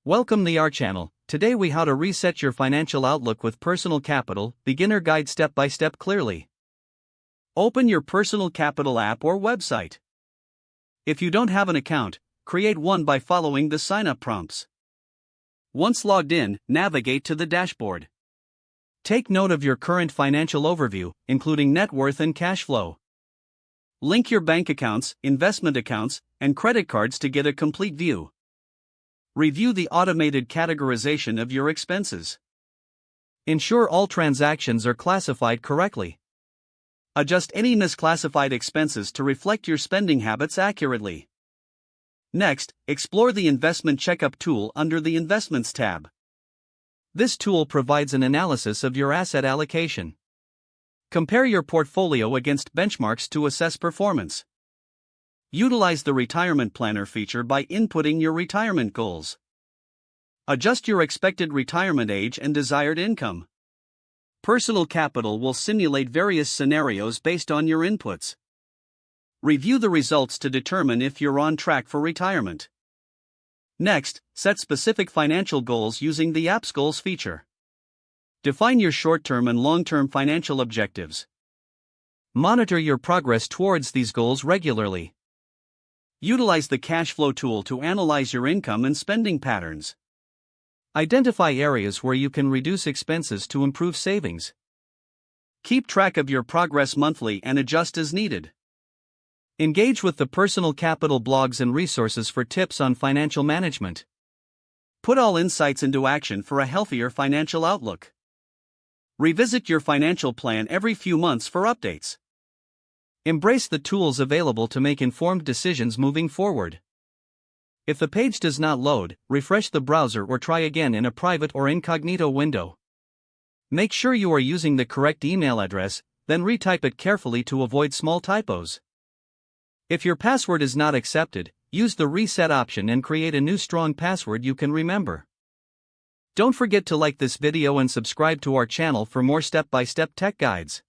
Welcome to our channel. Today we how to reset your financial outlook with Personal Capital, beginner guide step by step clearly. Open your Personal Capital app or website. If you don't have an account, create one by following the sign-up prompts. Once logged in, navigate to the dashboard. Take note of your current financial overview, including net worth and cash flow. Link your bank accounts, investment accounts, and credit cards to get a complete view. Review the automated categorization of your expenses. Ensure all transactions are classified correctly. Adjust any misclassified expenses to reflect your spending habits accurately. Next, explore the Investment Checkup tool under the Investments tab. This tool provides an analysis of your asset allocation. Compare your portfolio against benchmarks to assess performance. Utilize the Retirement Planner feature by inputting your retirement goals. Adjust your expected retirement age and desired income. Personal Capital will simulate various scenarios based on your inputs. Review the results to determine if you're on track for retirement. Next, set specific financial goals using the App's Goals feature. Define your short-term and long-term financial objectives. Monitor your progress towards these goals regularly. Utilize the Cash Flow tool to analyze your income and spending patterns. Identify areas where you can reduce expenses to improve savings. Keep track of your progress monthly and adjust as needed. Engage with the Personal Capital blogs and resources for tips on financial management. Put all insights into action for a healthier financial outlook. Revisit your financial plan every few months for updates. Embrace the tools available to make informed decisions moving forward. If the page does not load, refresh the browser or try again in a private or incognito window. Make sure you are using the correct email address, then retype it carefully to avoid small typos. If your password is not accepted, use the reset option and create a new strong password you can remember. Don't forget to like this video and subscribe to our channel for more step-by-step tech guides.